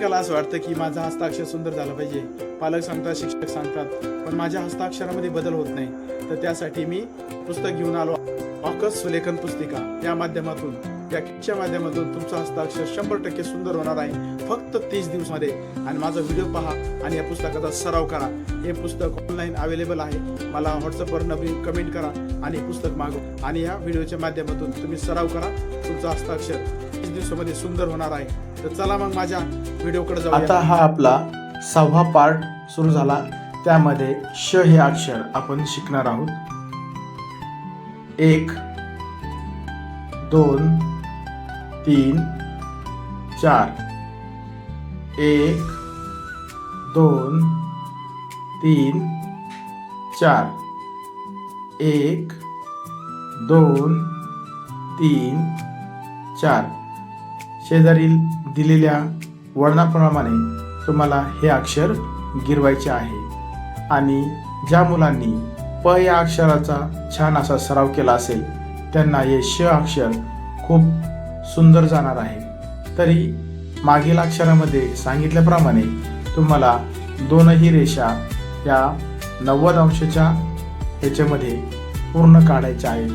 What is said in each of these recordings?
प्रत्येकाला असं वाटतं की माझा हस्ताक्षर सुंदर झाला पाहिजे, पालक सांगतात, शिक्षक सांगतात, पण माझ्या हस्ताक्षरामध्ये बदल होत नाही. तर त्यासाठी मी पुस्तक घेऊन आलो, ऑकस सुलेखन पुस्तिका. या माध्यमातून, या किटच्या माध्यमातून तुमचं हस्ताक्षर 100% सुंदर होणार आहे फक्त 30 दिवसामध्ये. आणि माझा व्हिडिओ पहा आणि या पुस्तकाचा सराव करा. हे पुस्तक ऑनलाईन अवेलेबल आहे. मला व्हॉट्सअपवर नवीन कमेंट करा आणि पुस्तक मागवा. आणि या व्हिडिओच्या माध्यमातून तुम्ही सराव करा. तुमचं हस्ताक्षर 30 दिवसामध्ये सुंदर होणार आहे. तर चला मग माझ्या व्हिडिओकडे जाऊ. आता हा आपला 6वा पार्ट सुरू झाला. त्यामध्ये श हे अक्षर आपण शिकणार आहोत. 1 2 3 4. 1 2 3 4. 1 2 3 4. शेजारील दिलेल्या वर्णाप्रमाणे तुम्हाला हे अक्षर गिरवायचे आहे. आणि ज्या मुलांनी प या अक्षराचा छान असा सराव केला असेल त्यांना हे श अक्षर खूप सुंदर जाणार आहे. तरी मागील अक्षरामध्ये सांगितल्याप्रमाणे तुम्हाला दोनही रेषा या 90 अंशाच्या ह्याच्यामध्ये पूर्ण काढायच्या आहेत.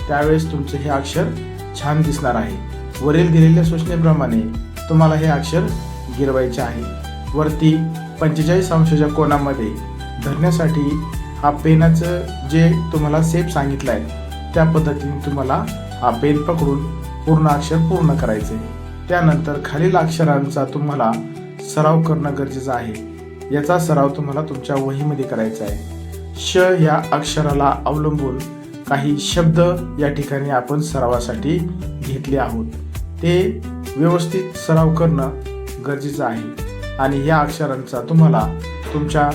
त्यावेळेस तुमचे हे अक्षर छान दिसणार आहे. वरील दिलेल्या सूचनेप्रमाणे तुम्हाला हे अक्षर गिरवायचे आहे. वरती 45 अंशाच्या कोनामध्ये धरण्यासाठी हा पेनाचं जे तुम्हाला सेप सांगितलं आहे त्या पद्धतीने तुम्हाला हा पेन पकडून पूर्ण अक्षर पूर्ण करायचे. त्यानंतर खालील अक्षरांचा तुम्हाला सराव करणं गरजेचं आहे. याचा सराव तुम्हाला तुमच्या वहीमध्ये करायचा आहे. श या अक्षराला अवलंबून काही शब्द या ठिकाणी आपण सरावासाठी घेतले आहोत. ते व्यवस्थित सराव करणं गरजेचं आहे. आणि या अक्षरांचा तुम्हाला तुमच्या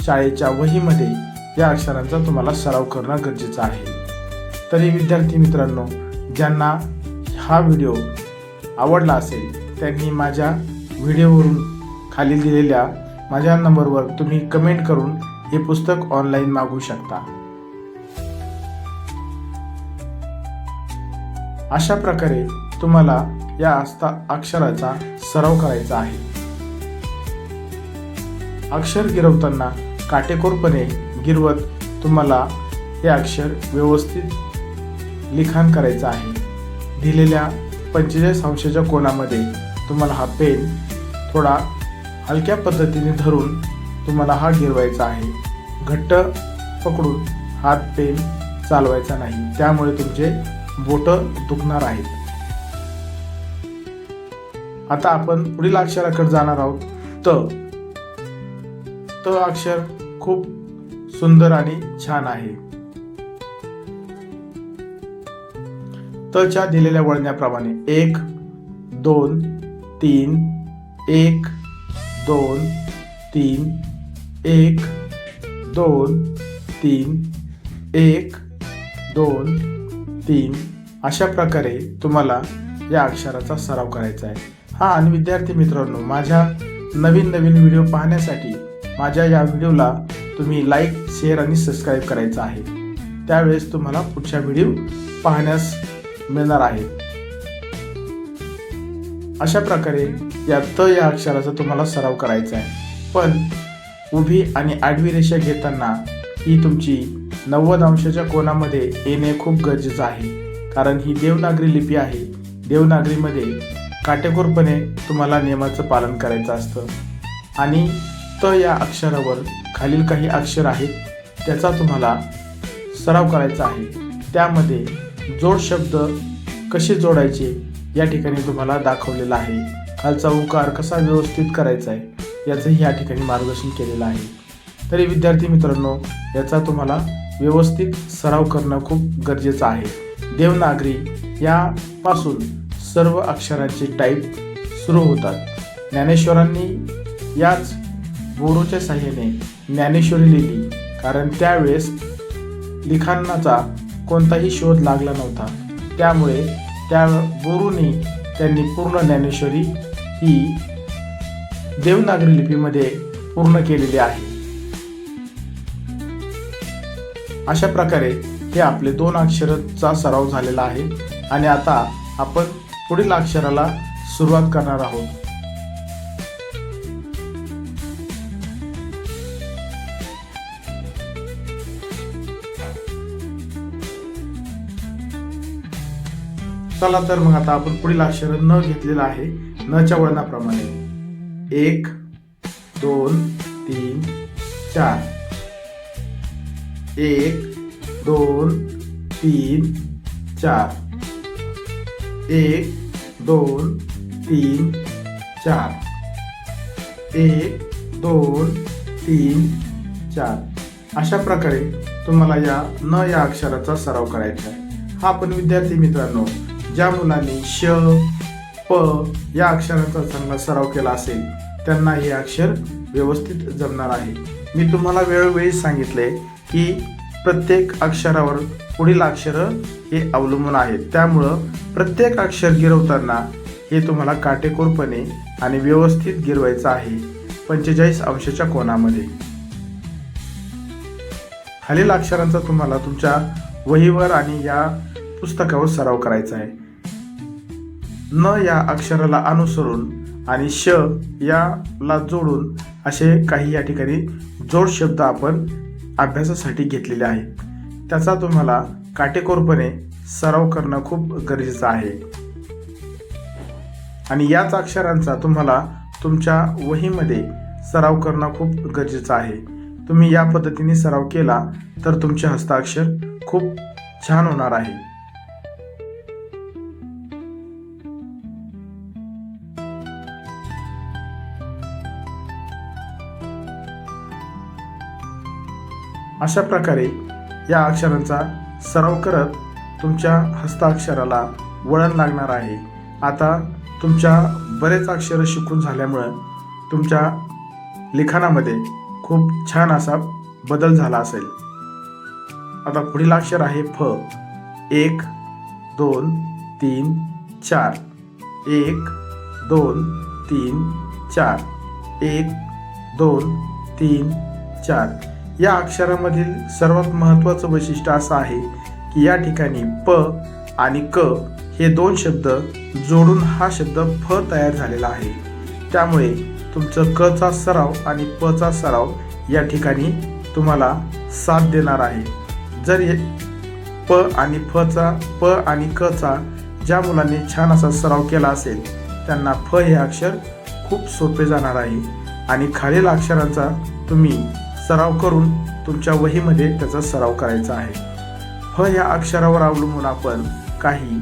शाळेच्या वहीमध्ये या अक्षरांचा तुम्हाला सराव करणं गरजेचं आहे. तरी विद्यार्थी मित्रांनो, ज्यांना हा व्हिडिओ आवडला असेल त्यांनी माझ्या व्हिडिओवरून खाली दिलेल्या माझ्या नंबरवर तुम्ही कमेंट करून हे पुस्तक ऑनलाईन मागवू शकता. अशा प्रकारे तुम्हाला या अक्षराचा सराव करायचा आहे. अक्षर गिरवताना काटेकोरपणे गिरवत तुम्हाला हे अक्षर व्यवस्थित लिखाण करायचं आहे. दिलेल्या 45 अंशाच्या कोनामध्ये तुम्हाला हा पेन थोडा हलक्या पद्धतीने धरून तुम्हाला हा गिरवायचा आहे. घट्ट पकडून हात पेन चालवायचा नाही, त्यामुळे तुमचे बोटं दुखणार आहेत. आता आपण पुढील अक्षराकडे जाणार आहोत. त अक्षर खूप सुंदर आणि छान आहे. तच्या दिलेल्या वळणाप्रमाणे 1 2 3 1 2 3 1 2 3 1 2 3 अशा प्रकारे तुम्हाला या अक्षराचा सराव करायचा आहे. आणि विद्यार्थी मित्रांनो, माझ्या नवीन व्हिडिओ पाहण्यासाठी माझ्या या व्हिडिओला तुम्ही लाईक, शेअर आणि सबस्क्राईब करायचं आहे. त्यावेळेस तुम्हाला पुढच्या व्हिडिओ पाहण्यास मिळणार आहे. अशा प्रकारे या अक्षराचा तुम्हाला सराव करायचा आहे. पण उभी आणि आडवी रेषा घेताना ही तुमची 90 अंशाच्या कोनामध्ये येणे खूप गरजेचं आहे. कारण ही देवनागरी लिपी आहे. देवनागरीमध्ये काटेकोरपणे तुम्हाला नियमाचं पालन करायचं असतं. आणि या अक्षरावर खालील काही अक्षर आहेत त्याचा तुम्हाला सराव करायचा आहे. त्यामध्ये जोड शब्द कसे जोडायचे या ठिकाणी तुम्हाला दाखवलेलं आहे. खालचा उकार कसा व्यवस्थित करायचा आहे याचंही या ठिकाणी मार्गदर्शन केलेलं आहे. तरी विद्यार्थी मित्रांनो, याचा तुम्हाला व्यवस्थित सराव करणं खूप गरजेचं आहे. देवनागरी यापासून सर्व अक्षरांचे टाईप सुरू होतात. ज्ञानेश्वरांनी याच बोरोच्या साहाय्याने ज्ञानेश्वरी लिहिली, कारण त्यावेळेस लिखाणाचा कोणताही शोध लागला नव्हता. त्यामुळे त्या बोरूंनी त्यांनी पूर्ण ज्ञानेश्वरी ही देवनागरी लिपीमध्ये पूर्ण केलेली आहे. अशा प्रकारे हे आपले 2 अक्षराचा सराव झालेला आहे. आणि आता आपण पुढील अक्षराला सुरुवात करणार आहोत. चला तर मग आता आपण पुढील अक्षर न घेतलेलं आहे. नच्या वळणाप्रमाणे 1 2 3 4 1 2 3 4 1 2 3 4 1 2 3 4 अशा प्रकारे तुम्हाला या अक्षराचा सराव करायचा आहे. हा पण विद्यार्थी मित्रांनो, ज्या मुलांनी श प या अक्षरांचा चांगला सराव केला असेल त्यांना हे अक्षर व्यवस्थित जमणार आहे. मी तुम्हाला वेळोवेळी सांगितले की प्रत्येक अक्षरावर पुढील अक्षर हे अवलंबून आहेत. त्यामुळं प्रत्येक अक्षर गिरवताना हे तुम्हाला काटेकोरपणे आणि व्यवस्थित गिरवायचं आहे 45 अंशाच्या कोनामध्ये. खालील अक्षरांचा तुम्हाला तुमच्या वहीवर आणि या पुस्तकावर सराव करायचा आहे. न या अक्षराला अनुसरून आणि श याला जोडून असे काही या ठिकाणी जोड शब्द आपण अभ्यासासाठी घेतलेले आहेत. त्याचा तुम्हाला काटेकोरपणे सराव करणं खूप गरजेचं आहे. आणि याच अक्षरांचा तुम्हाला तुमच्या वहीमध्ये सराव करणं खूप गरजेचं आहे. तुम्ही या पद्धतीने सराव केला तर तुमचे हस्ताक्षर खूप छान होणार आहे. अशा प्रकारे या अक्षरांचा सराव करत तुमच्या हस्ताक्षराला वळण लागणार आहे. आता तुमच्या बरेच अक्षर शिकून झाल्यामुळं तुमच्या लिखाणामध्ये खूप छान असा बदल झाला असेल. आता पुढील अक्षर आहे फ. 1 2 3 4 1 2 3 4 1 2 3 4. या अक्षरामधील सर्वात महत्त्वाचं वैशिष्ट्य असं आहे की या ठिकाणी प आणि क हे दोन शब्द जोडून हा शब्द फ तयार झालेला आहे. त्यामुळे तुमचं क चा सराव आणि प चा सराव या ठिकाणी तुम्हाला साथ देणार आहे. जर प आणि क चा ज्या मुलांनी छान असा सराव केला असेल त्यांना फ हे अक्षर खूप सोपे जाणार आहे. आणि खालील अक्षरांचा तुम्ही सराव करून तुमच्या वहीमध्ये त्याचा सराव करायचा आहे. फ या अक्षरावर अवलंबून आपण काही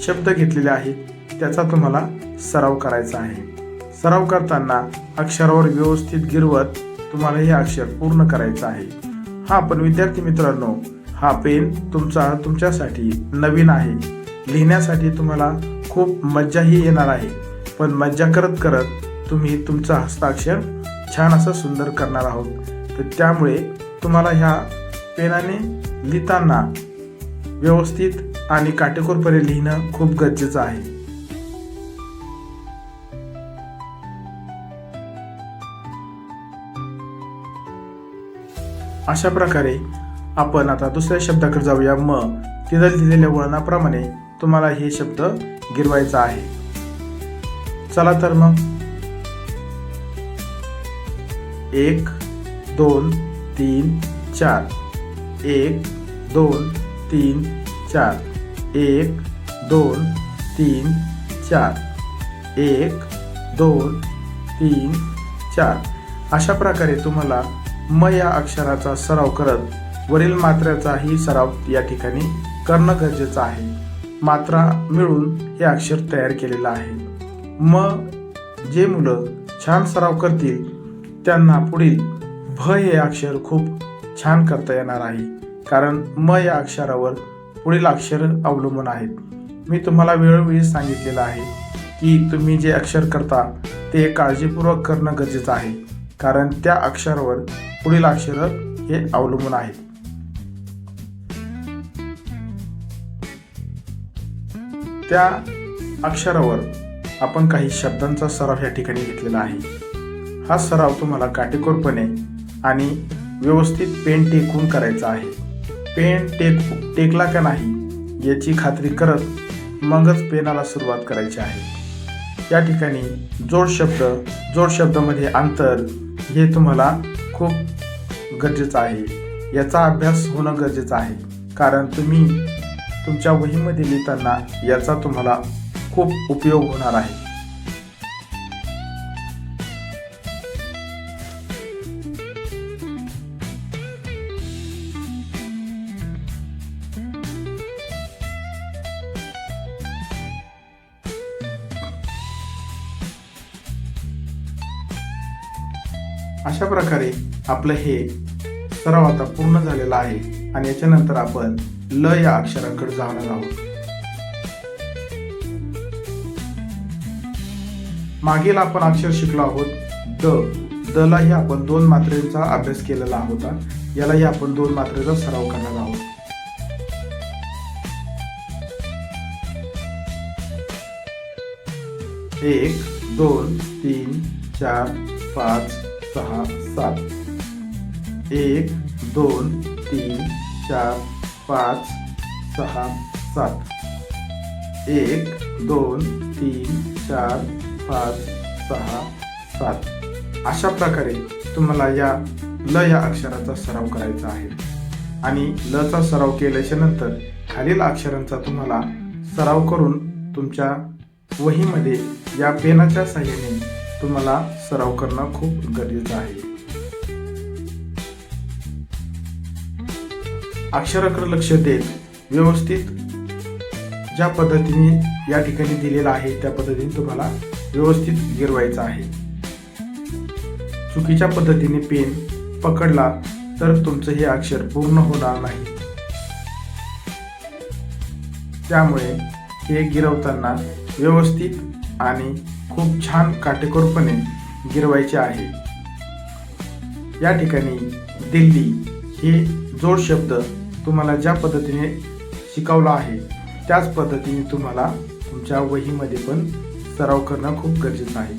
शब्द घेतलेले आहेत, त्याचा तुम्हाला सराव करायचा आहे. सराव करताना अक्षरावर व्यवस्थित गिरवत तुम्हाला हे अक्षर पूर्ण करायचं आहे. हा पण विद्यार्थी मित्रांनो, हा पेन तुमच्यासाठी नवीन आहे. लिहिण्यासाठी तुम्हाला खूप मज्जाही येणार आहे. पण मज्जा करत करत तुम्ही तुमचा हस्ताक्षर छान असं सुंदर करणार आहोत. तर त्यामुळे तुम्हाला ह्या पेनाने लिहिताना व्यवस्थित आणि काटेकोरपणे लिहिणं खूप गरजेचं आहे. अशा प्रकारे आपण आता दुसऱ्या शब्दाकडे जाऊया. म. तिथं दिलेल्या वळणाप्रमाणे तुम्हाला हे शब्द गिरवायचा आहे. चला तर मग 1 2 3 4 1 2 3 4 1 2 3 4 1 2 3 4. अशा प्रकारे तुम्हाला म या अक्षराचा सराव करत वरील मात्राचाही सराव या ठिकाणी करणं गरजेचं आहे. मात्रा मिळून हे अक्षर तयार केलेलं आहे. जे मुलं छान सराव करतील त्यांना पुढील भ हे अक्षर खूप छान करता येणार आहे. कारण म या अक्षरावर पुढील अक्षर अवलंबून आहेत. मी तुम्हाला वेळोवेळी सांगितलेलं आहे की तुम्ही जे अक्षर करता ते काळजीपूर्वक करणं गरजेचं आहे. कारण त्या अक्षरावर पुढील अक्षर हे अवलंबून आहेत. त्या अक्षरावर आपण काही शब्दांचा सराव या ठिकाणी घेतलेला आहे. हा सराव तुम्हाला काटेकोरपणे आणि व्यवस्थित पेन टेकून करायचा आहे. पेन टेकला का नाही याची खात्री करत मगच पेनाला सुरुवात करायची आहे. या ठिकाणी जोड शब्दामध्ये अंतर हे तुम्हाला खूप गरजेचं आहे. याचा अभ्यास होणं गरजेचं आहे. कारण तुम्ही तुमच्या वहीमध्ये लिहिताना याचा तुम्हाला खूप उपयोग होणार आहे. अशा प्रकारे आपलं हे सराव आता पूर्ण झालेला आहे आणि याच्यानंतर आपण ल या अक्षराकडे जाणार आहोत. मागील आपण अक्षर शिकलो आहोत द. द लाही आपण 2 मात्रेचा अभ्यास केलेला होता. यालाही आपण 2 मात्रेचा सराव करणार आहोत. एक, 2, 3, 4, 5, 6, 7. 1, 2, 3, 4, 5, 6, 7. 1, 2, 3, 4, 5, 6, 7. अशा प्रकारे तुम्हाला या ल या अक्षराचा सराव करायचा आहे. आणि ल चा सराव केल्याच्या नंतर खालील अक्षरांचा तुम्हाला सराव करून तुमच्या वहीमध्ये या पेनाच्या साहाय्याने तुम्हाला सराव करणं खूप गरजेचं आहे. अक्षराकडे लक्ष देत व्यवस्थित ज्या पद्धतीने या ठिकाणी दिलेला आहे त्या पद्धतीने तुम्हाला व्यवस्थित गिरवायचं आहे. चुकीच्या पद्धतीने पेन पकडला तर तुमचं हे अक्षर पूर्ण होणार नाही. त्यामुळे हे गिरवताना व्यवस्थित आणि खूप छान काटेकोरपणे गिरवायचे आहे. या ठिकाणी दिल्ली हे जोड शब्द तुम्हाला ज्या पद्धतीने शिकवला आहे त्याच पद्धतीने तुम्हाला तुमच्या वहीमध्ये पण सराव करणं खूप गरजेचं आहे.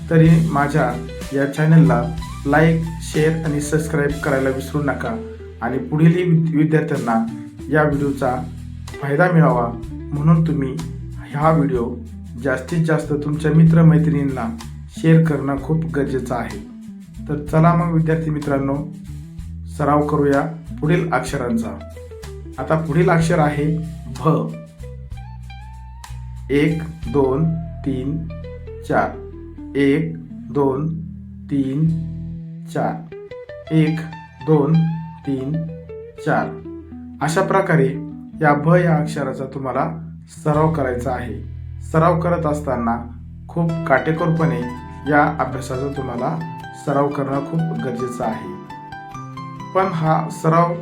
तरी माझ्या या चॅनलला लाईक, शेअर आणि सबस्क्राईब करायला विसरू नका. आणि पुढील विद्यार्थ्यांना या व्हिडिओचा फायदा मिळावा म्हणून तुम्ही हा व्हिडिओ जास्तीत जास्त तुमच्या मित्रमैत्रिणींना शेअर करणं खूप गरजेचं आहे. तर चला मग विद्यार्थी मित्रांनो, सराव करूया पुढील अक्षरांचा. आता पुढील अक्षर आहे भ. 1, 2, 3, 4. 1, 2, 3, 4. 1, 2, 3, 4. अशा प्रकारे या भ या अक्षराचा तुम्हाला सराव करायचा आहे. सराव करत असताना खूप काटेकोरपणे या अभ्यासाचा तुम्हाला सराव करणं खूप गरजेचं आहे. पण हा सराव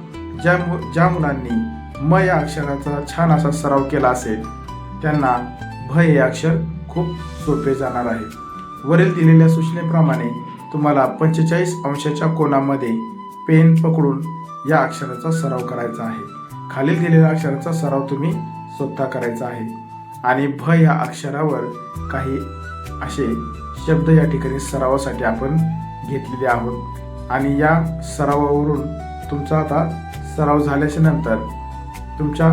ज्या मुलांनी म या अक्षराचा छान असा सराव केला असेल त्यांना भ हे अक्षर खूप सोपे जाणार आहे. वरील दिलेल्या सूचनेप्रमाणे तुम्हाला 45 अंशाच्या कोनामध्ये पेन पकडून या अक्षराचा सराव करायचा आहे. खालील दिलेल्या अक्षराचा सराव तुम्ही स्वतः करायचा आहे. आणि भ या अक्षरावर काही असे शब्द या ठिकाणी सरावासाठी आपण घेतलेले आहोत. आणि या सरावावरून तुमचा आता सराव झाल्याच्या नंतर तुमच्या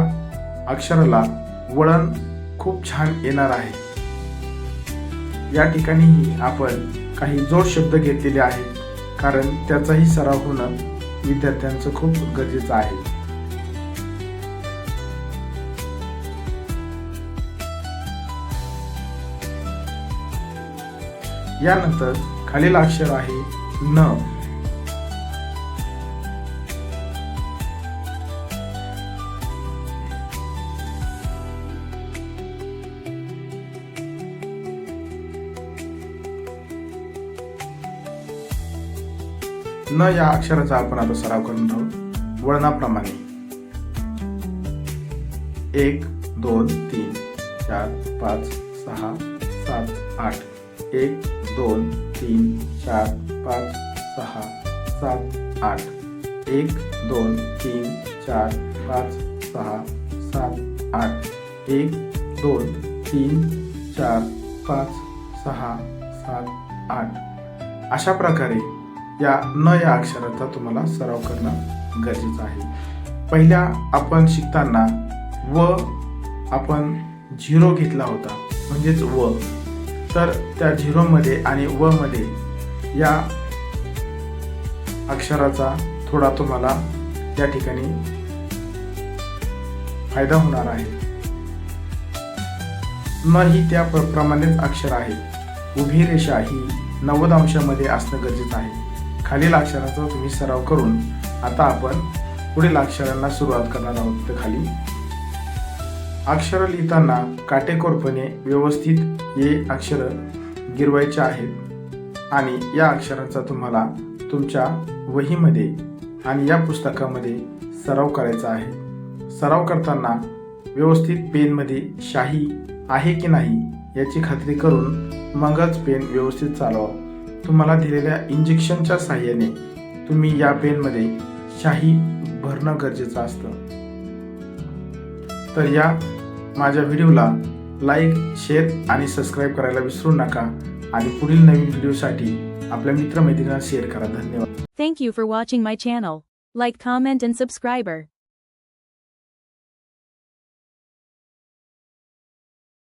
अक्षराला वळण खूप छान येणार आहे. या ठिकाणीही आपण काही जोड शब्द घेतलेले आहेत कारण त्याचाही सराव होणं विद्यार्थ्यांचं खूप गरजेचं आहे. यानंतर खालील अक्षर आहे न. न या अक्षराचा आपण आता सराव करून आहोत वळणाप्रमाणे. 1, 2, 3, 4, 5, 6, 7, 8. 1, 2, 3, 4, 5, 6, 7, 8. 1, 2, 3, 4, 5, 6, 7, 8. 1, 2, 3, 4, 5, 6, 7, 8. अशा प्रकारे या न या अक्षराचा तुम्हाला सराव करणं गरजेचं आहे. पहिल्या आपण शिकताना व आपण 0 घेतला होता म्हणजेच व. तर त्या 0 मध्ये आणि व मध्ये या अक्षराचा थोडा तुम्हाला या ठिकाणी फायदा होणार आहे. न ही त्याप्रमाणेच अक्षर आहे. उभी रेषा ही 90 अंशामध्ये असणं गरजेचं आहे. खालील अक्षराचा तुम्ही सराव करून आता आपण पुढील अक्षरांना सुरुवात करणार आहोत. तर खाली अक्षर लिहिताना काटेकोरपणे व्यवस्थित हे अक्षर गिरवायचे आहेत आणि या अक्षरांचा तुम्हाला तुमच्या वहीमध्ये आणि या पुस्तकामध्ये सराव करायचा आहे. सराव करताना व्यवस्थित पेनमध्ये शाई आहे की नाही याची खात्री करून मगच पेन व्यवस्थित चालवा. तुम्हाला दिलेल्या इंजेक्शनच्या साहाय्याने तुम्ही या पेनमध्ये शाई भरणं गरजेचं असतं. तर या माझ्या व्हिडिओला लाईक, शेअर आणि सबस्क्राईब करायला विसरू नका आणि पुढील नवीन व्हिडिओसाठी आपल्या मित्रमैत्रिणींना शेअर करा. धन्यवाद. Thank you for watching my channel. Like, comment and subscriber.